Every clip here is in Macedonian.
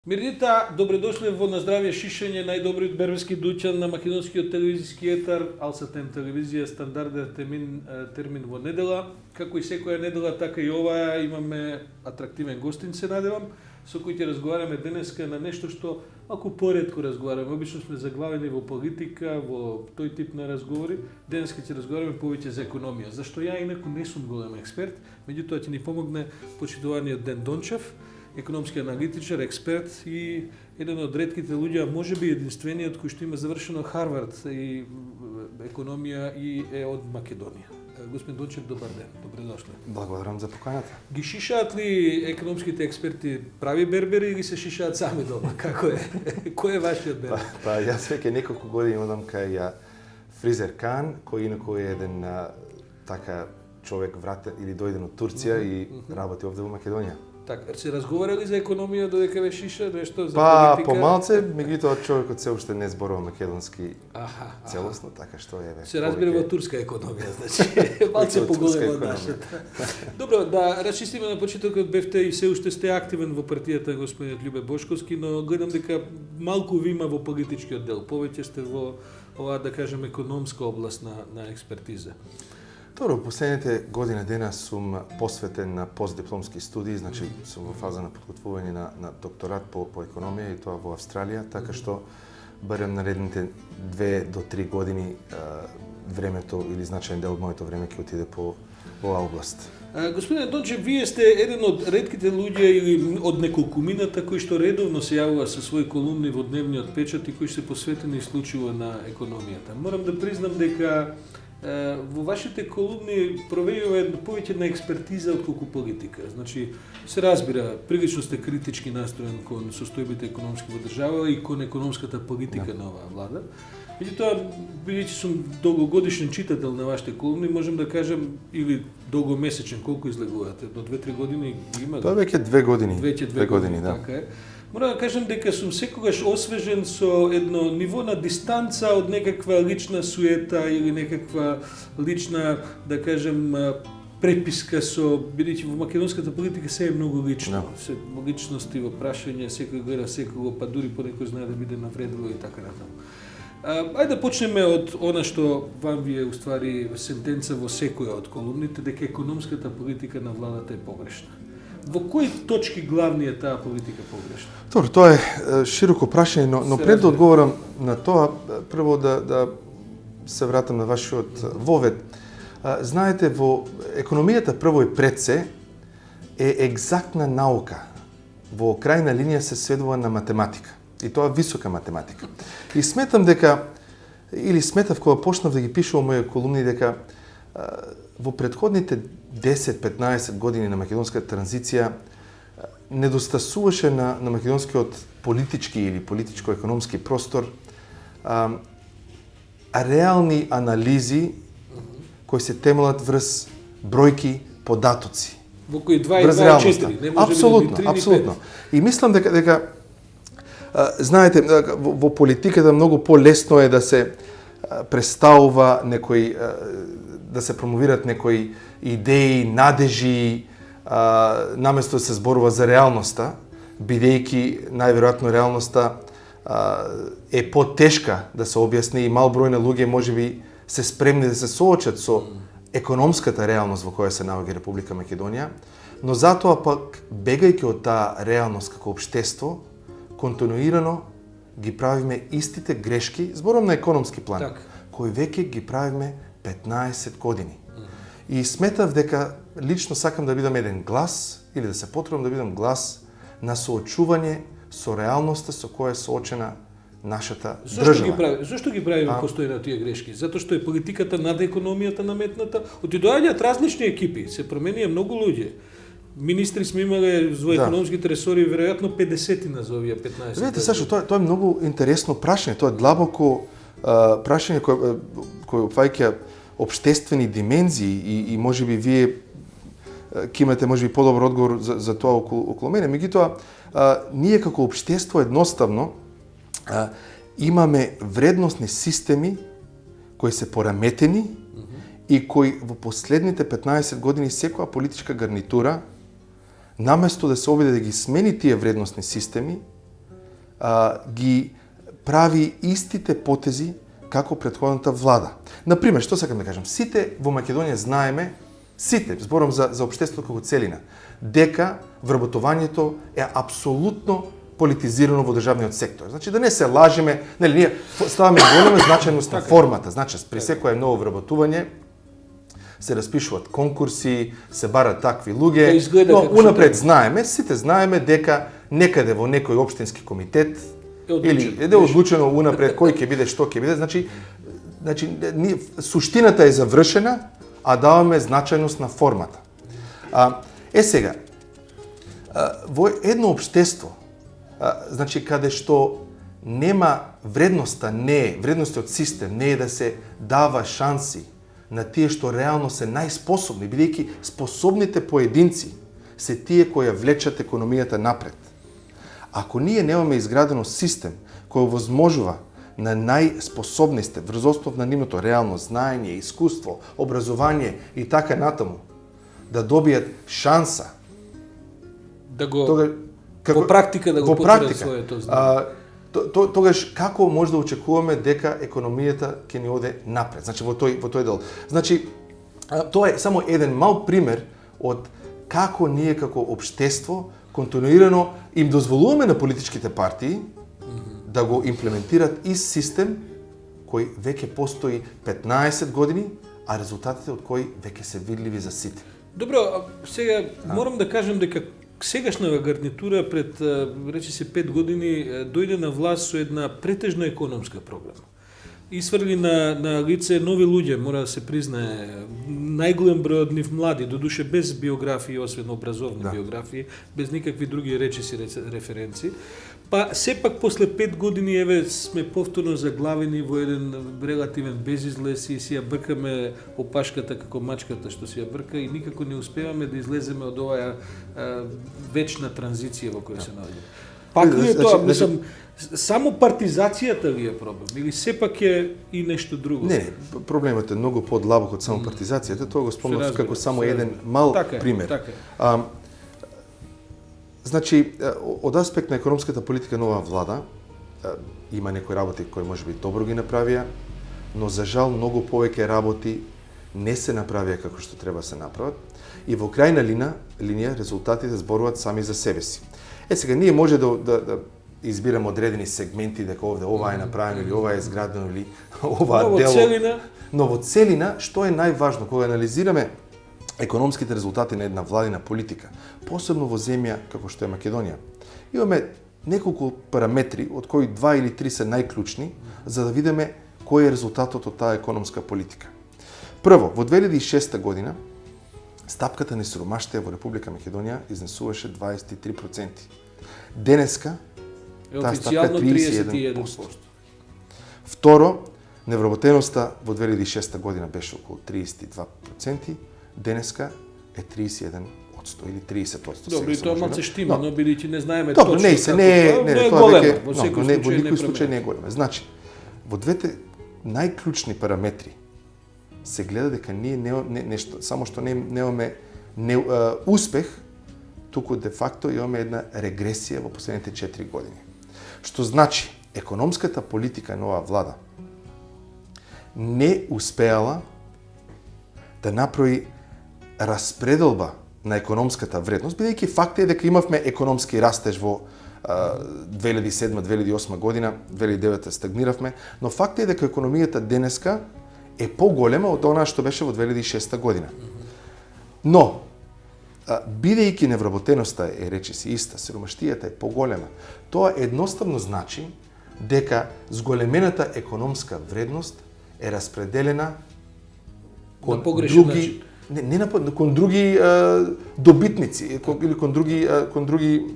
Мирнита, добредошли во На здравје шишење, најдобриот берберски дуќан на македонскиот телевизиски етар, Алсатем телевизија, стандарден термин во недела. Како и секоја недела, така и оваа имаме атрактивен гостин, се надевам, со кој ќе разговараме денеска на нешто што малку поретко разговараме. Обично сме заглавени во политика, во тој тип на разговори. Денеска ќе разговараме повеќе за економија. Зашто ја инаку не сум голем експерт, меѓутоа ќе ни помогне почитуваниот Ден Дончев, економски аналитичар, експерт и еден од ретките луѓе, можеби единствениот кој што има завршено Харвард и економија и е од Македонија. Господин Дончев, добар ден, добредошли. Благодарам за поканата. Ги шишаат ли економските експерти прави бербери или се шишаат сами дома? Како е? Кој е вашиот бербер? Јас веќе неколку години одам кај фризер Кан, кој инаку е еден така човек вратен или дојден од Турција и работи овде во Македонија. Така, се разговарали за економија додека ве шиша, нешто за политика? Помалце, меѓутоа човекот се уште не зборува македонски целосно, така што еве. Се разбира во турска економија, значи малце поголема од нашата. Добро, да расчистиме на почетокот, бевте и се уште сте активен во партијата господинот Љубе Бошковски, но гледам дека малку ви има во политичкиот дел, повеќе сте во оваа, да кажем, економска област на експертиза. Добро, последните година дена сум посветен на постдипломски студии, значи сум во фаза на подготвување на докторат по економија и тоа во Австралија, така што барем наредните 2 до 3 години времето или значаен дел од моето време ќе отиде по оваа област. Господине Дончев, вие сте еден од ретките луѓе или од неколкумината кои што редовно се јавува со своји колумни во дневниот печат и кои се посветени исклучиво на економијата. Морам да признам дека во вашите колумни провејува повеќе на експертиза отколку политика. Значи, се разбира, прилично сте критички настроен кон состојбите економски во држава и кон економската политика на оваа влада. Меѓутоа, бидејќи сум долгогодишен читател на вашите колумни, можем да кажем, или долгомесечен, колку излегувате? До 2-3 години има? Тоа веќе 2 години. Веќе 2 години, да. Така е. Морам да кажем дека сум секогаш освежен со едно ниво на дистанца од некаква лична суета или некаква лична, да кажем, преписка со, бидејќи во македонската политика се е многу лично. Се личности во прашање, секој гледа секого, па дури понекој знае да биде навредливо и така натаму. Ајде да почнеме од она што вам ви е уствари сентенца во секоја од колумните, дека економската политика на владата е погрешна. Во кои точки главни е таа политика погрешна? Добро, тоа е широко прашање, но пред да одговорам на тоа, прво да се вратам на вашиот вовед. Знаете, во економијата прво и пред се е екзактна наука. Во крајна линија се сведува на математика. И тоа висока математика. И сметам дека, или сметав кога почнав да ги пишувам моје колумни, дека во претходните 10-15 години на македонската транзиција недостасуваше на македонскиот политички или политичко-економски простор реални анализи кои се темелат врз бројки, податоци. Во кои 2 и 2 и 4, не може апсолутно, да биде 3 и 5. апсолутно. И мислам дека знаете, во политиката многу полесно е да се представува некој, да се промовират некои идеи, надежи, наместо да се зборува за реалноста, бидејќи најверојатно реалноста е потешка да се објасни и мал број на луѓе можеби се спремни да се соочат со економската реалност во која се наоѓа Република Македонија, но затоа пак бегајќи од таа реалност како општество, континуирано ги правиме истите грешки, зборам на економски план, кои веќе ги правиме 15 години. И сметав дека лично сакам да бидам еден глас, или да се потрудам да бидам глас на соочување со реалноста со која е соочена нашата држава. Зошто ги правиме постојано тие грешки? Затоа што е политиката над економијата наметната. Доаѓаат различни екипи, се променија многу луѓе. Министри сме имале во економските ресори веројатно 50 за овие 15. Видите, Сашо, тоа е многу интересно прашање, тоа е длабоко прашање кој опфаќа општествени димензии и можеби вие ќе имате можеби подобар одговор за тоа околу мене. Меѓутоа, ние како општество едноставно имаме вредносни системи кои се пораметени и кои во последните 15 години секоја политичка гарнитура наместо да се обиде да ги смени тие вредносни системи, ги прави истите потези како претходната влада. Например, што сакам да кажам, сите во Македонија знаеме, сите, зборам за општеството како целина, дека вработувањето е апсолутно политизирано во државниот сектор. Значи да не се лажеме, нели ние ставаме голема значајност на формата. Значи при секое ново вработување се распишуваат конкурси, се барат такви луѓе, но унапред знаеме, сите знаеме дека некаде во некој општински комитет или е одлучено унапред кој ќе биде, што ќе биде, значи суштината е завршена, а даваме значајност на формата. Сега, во едно општество, значи каде што нема вредноста, вредноста од систем, не е да се дава шанси на тие што реално се најспособни, бидејќи способните поединци се тие кои ја влечат економијата напред. Ако ние немаме изградено систем кој овозможува на најспособните врз основ на нивното реално знаење, искуство, образование и така натаму да добијат шанса да го во практика да го потврдат своето знаење. Тогаш како може да очекуваме дека економијата ќе ни оде напред? Значи во тој дел. Значи тоа е само еден мал пример од како ние како општество континуирано им дозволуваме на политичките партии да го имплементират и систем кој веќе постои 15 години, а резултатите од кој веќе се видливи за сите. Добро, сега морам да кажам дека сегашната гарнитура пред речиси 5 години дојде на власт со една претежно економска програма. И сврли на лице нови луѓе, мора да се признае, најголем број од нив млади, додуше без биографии, освен образовни биографии, без никакви други речиси референци. Па сепак после 5 години еве сме повторно заглавени во еден релативен безизлез и си ја бркаме опашката како мачката што си ја брка и никако не успеваме да излеземе од оваа вечна транзиција во која се наоѓаме. Пак ли е тоа, мислам, само партизацијата ли е проблем или сепак е и нешто друго? Не, проблемот е многу подлабок од само партизацијата, тоа го спомнав како само еден мал пример. Така. Значи, од аспект на економската политика на оваа влада, има некои работи кои можеби добро ги направија, но за жал многу повеќе работи не се направија како што треба се направат и во крајна линија резултатите зборуваат сами за себе си. Сега ние може да избираме одредени сегменти дека овде ова е направено или ова е изградено или ова дело. Но во целина, што е најважно кога анализираме економските резултати на една владина политика, посебно во земја како што е Македонија, имаме неколку параметри од кои 2 или 3 се најклучни за да видиме кој е резултатот од таа економска политика. Прво, во 2006 година стапката на сиромаштија во Република Македонија изнесуваше 23%. Денеска таа стапка е 31%. Второ, невработеноста во 2006 година беше околу 32%, денеска е 31% или 30%. Добро, и тоа малце штима, но бидејќи не знаеме точно. Добро, не, тоа веќе во секој случај не е голема. Значи, во двете најклучни параметри се гледа дека ние нешто, само што немаме успех, туку де факто имаме една регресија во последните 4 години. Што значи, економската политика на оваа влада не успеала да направи распределба на економската вредност, бидејќи факт е дека имавме економски растеж во 2007-2008 година, 2009 стагниравме, но факт е дека економијата денеска е поголема од она што беше во 2006 година. Но, бидејќи невработеноста е речиси иста, сиромаштијата е поголема, тоа едноставно значи дека зголемената економска вредност е распределена кон други кон други добитници или кон други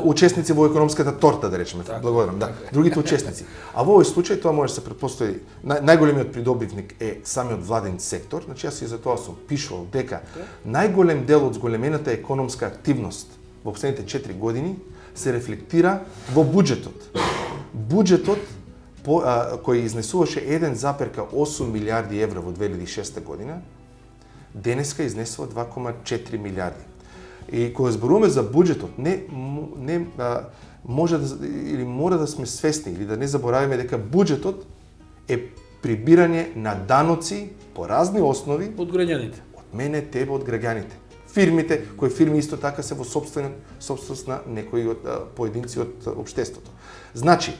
учесници во економската торта, да речеме. Благодарам, да. Другите учесници. А во овој случај тоа може да се претпостави најголемиот придобивник е самиот владен сектор. Значи јас и за тоа сум пишувал дека најголем дел од зголемената економска активност во последните 4 години се рефлектира во буџетот. Буџетот кој изнесуваше 1,8 милиарди евра во 2006 година, денеска изнесува 2,4 милиарди. И кога зборуваме за буџетот, може да, или мора да сме свесни или да не забораваме дека буџетот е прибирање на даноци по разни основи Од граѓаните. од мене, тебе, од граѓаните. Фирмите, кои фирми исто така се во собственост на некои од поединци од општеството. Значи,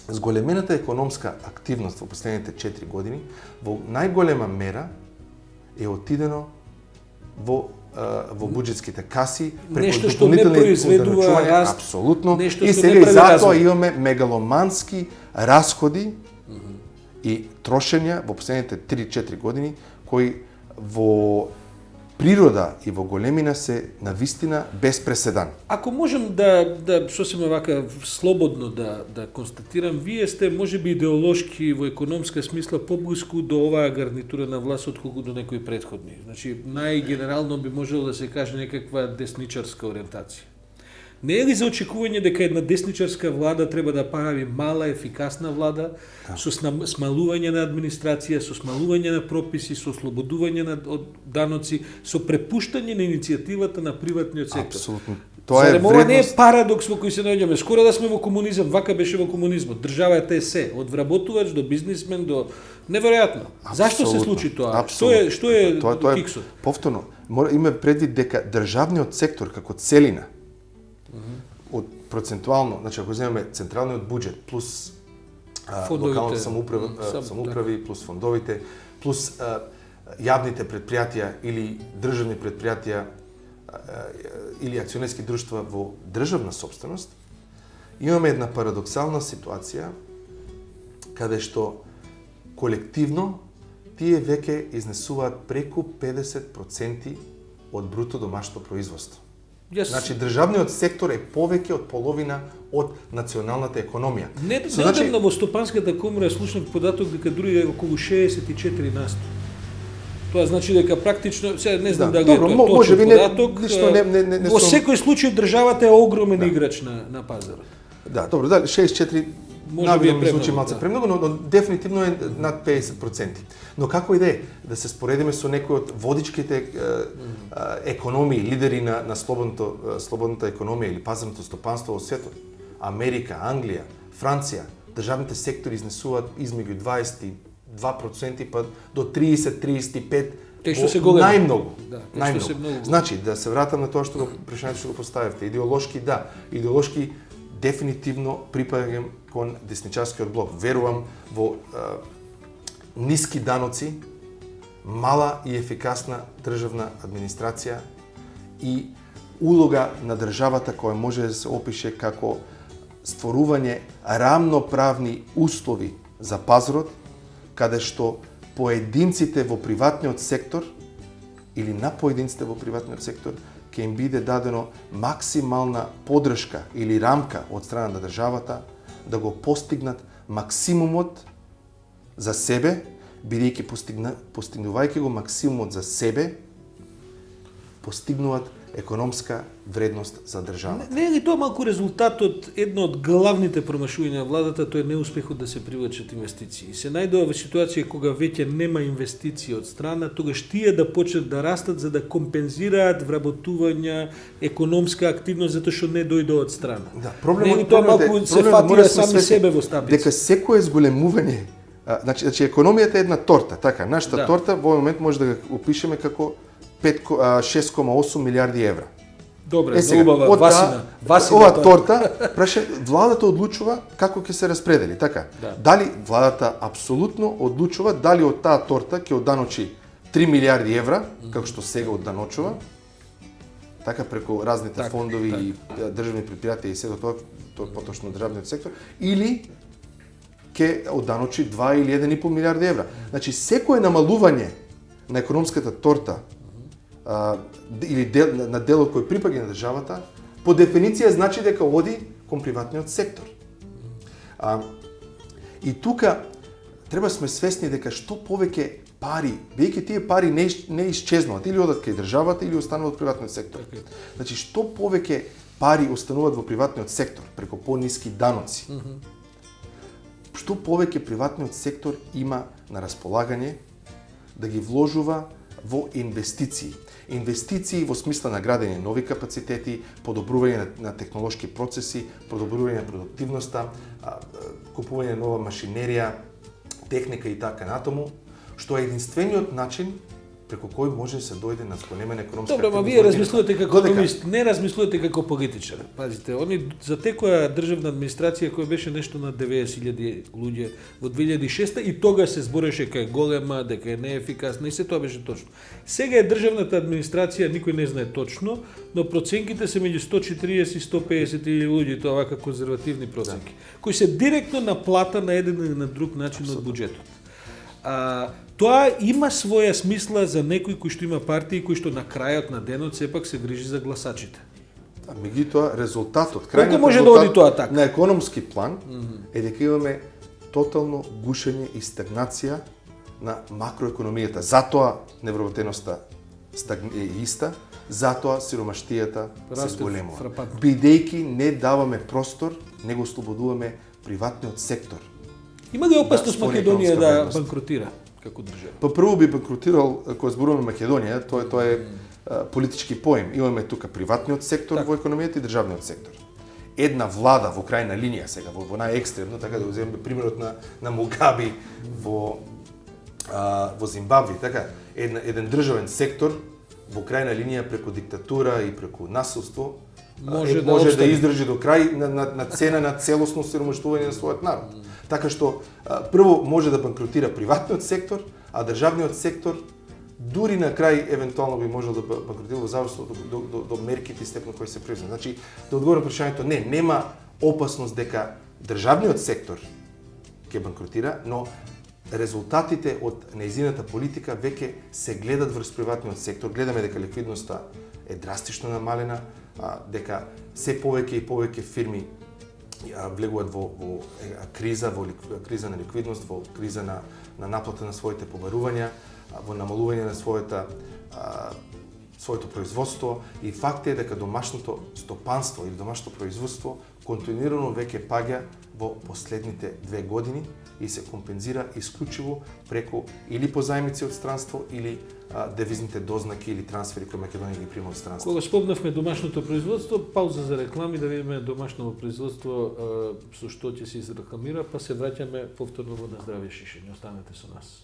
зголемената економска активност во последните 4 години во најголема мера е отидено во буџетските каси, Нешто што не произведува раст, апсолутно. нешто И што сега не и прави затоа развој. имаме мегаломански расходи и трошења во последните 3-4 години кои во природа и во големина се навистина без преседан. Ако можем да сосема вака слободно да констатирам, вие сте можеби идеолошки во економска смисла поблиску до оваа гарнитура на власт отколку до некои претходни. Значи, најгенерално би можело да се каже некаква десничарска ориентација. Не е ли за очекување дека една десничарска влада треба да прави мала, ефикасна влада, со смалување на администрација, со смалување на прописи, со ослободување од даноци, со препуштање на иницијативата на приватниот сектор? Апсолутно. Тоа е Зарем ова не е вредност. парадокс во кој се наоѓаме? Скоро да сме во комунизам, вака беше во комунизмот. Државата е се, од вработувач до бизнисмен до неверојатно. Зашто се Апсолутно. случи тоа? Апсолутно. Што е Тоа фиксот? повторно, има предвид дека државниот сектор како целина од процентуално, значи ако земеме централниот буџет плюс Фондовите. локалната самоуправи плюс фондовите плюс јавните предпријатија или државни предпријатија или акционерски друштва во државна собственост, имаме една парадоксална ситуација каде што колективно тие веќе изнесуваат преку 50% од бруто домашно производство. Значи, државниот сектор е повеќе од половина од националната економија. Недавно во Стопанската комора слушнав податок дека дури е околу 64%. Тоа значи дека практично, сега не знам дали е тоа точен податок, во секој случај државата е огромен играч на пазарот. Да, добро, 64 Може ми звучи малце премногу, но дефинитивно е над 50%. Но како и да се споредиме со некои од водичките економии, лидери на слободната економија или пазарното стопанство во светот, Америка, Англија, Франција, државните сектори изнесуваат измеѓу 22% па до 30-35%. Те што се големи. Најмногу. Да, најмногу. Значи, да се вратам на тоа што прашањето што го поставивте. Идеолошки, да. Идеолошки дефинитивно припаѓам кон десничарскиот блок. Верувам во ниски даноци, мала и ефикасна државна администрација и улога на државата која може да се опише како створување рамноправни услови за пазарот, каде што поединците во приватниот сектор или на поединците во приватниот сектор ќе им биде дадено максимална поддршка или рамка од страна на државата да го постигнат максимумот за себе, бидејќи постигнувајќи го максимумот за себе, постигнуваат економска вредност за државата. Не е ли тоа малку резултат од едно од главните промашувања на владата, тоа е неуспехот да се привлечат инвестиции. Се најдува во ситуација кога веќе нема инвестиции од страна, тогаш тие да почнат да растат за да компензираат вработувања, економска активност затоа што не дојде од страна. Да, тоа малку се фатира сами себе во стапица. Дека секое зголемување, значи економијата е една торта, така, нашата торта во овој момент може да го опишеме како 6,8 милиарди евра. Добре, убава Васина. Ова торта, владата одлучува како ќе се распредели, така? Да. Дали владата апсолутно одлучува дали од таа торта ќе одданочи 3 милиарди евра, како што сега одданочува, така преку разните фондови и државни предпријатија и се до тоа поточно државниот сектор, или ќе одданочи 2 или 1,5 милиарди евра. Значи, секое намалување на економската торта или на делот кој припаѓа на државата, по дефиниција значи дека оди кон приватниот сектор. И тука треба сме свесни дека што повеќе пари, бидејќи тие пари не исчезнуваат, или одат кај државата или остануваат во приватниот сектор. Значи, што повеќе пари остануваат во приватниот сектор преку пониски даноци, што повеќе приватниот сектор има на располагање да ги вложува во инвестиции. инвестиции во смисла на градење нови капацитети, подобрување на технолошки процеси, подобрување на продуктивноста, купување на нова машинерија, техника и така натаму, што е единствениот начин преку кој може да се дојде на зголемена економска Добро, ма вие размислувате како економист, не размислувате како политичар. Пазите, они затекоја државна администрација која беше нешто на 90.000 луѓе во 2006 и тога се збореше дека е голема, дека е неефикасна и се тоа беше точно. Сега е државната администрација, никој не знае точно, но проценките се меѓу 140 и 150 луѓе, тоа вака конзервативни проценки, кои се директно наплата на еден или на друг начин од буџетот. Тоа има своја смисла за некој кој што има партии кој што на крајот на денот сепак се грижи за гласачите. Меѓутоа резултатот, крајниот може да оди тоа така на економски план е дека имаме тотално гушење и стагнација на макроекономијата. Затоа невработеноста е иста, затоа сиромаштијата се зголемува. Бидејќи не даваме простор, не го слободуваме приватниот сектор. Има ли опасност Македонија да банкротира како држава? Па прво би банкротирал, кога зборуваме Македонија, тоа е политички поем. Имаме тука приватниот сектор во економијата и државниот сектор. Една влада во крајна линија сега, во најекстремно, така да го земеме примерот на Мугаби во Зимбабве, така, еден државен сектор во крајна линија преку диктатура и преку насилство може да издржи до крај на цена на целосно сиромаштување на својот народ. Така што прво може да банкротира приватниот сектор, а државниот сектор дури на крај евентуално би можел да банкротира во зависност до мерките и степен кој се презема. Значи, да одговорам прашањето, нема опасност дека државниот сектор ќе банкротира, но резултатите од нејзината политика веќе се гледат врз приватниот сектор. Гледаме дека ликвидноста е драстично намалена, дека се повеќе и повеќе фирми влегуваат во криза на ликвидност, во криза на наплата на своите побарувања, во намалување на своето производство и факт е дека домашното стопанство или домашното производство континуирано веќе паѓа во последните 2 години и се компензира исклучиво преку или позајмици од странство или девизните дознаки или трансфери кои Македонија ги прима од странство. Кога спомнавме домашното производство, пауза за реклами да видиме домашно производство со што ќе се изрекламира, па се враќаме повторно во На здравје шишење. Останете со нас.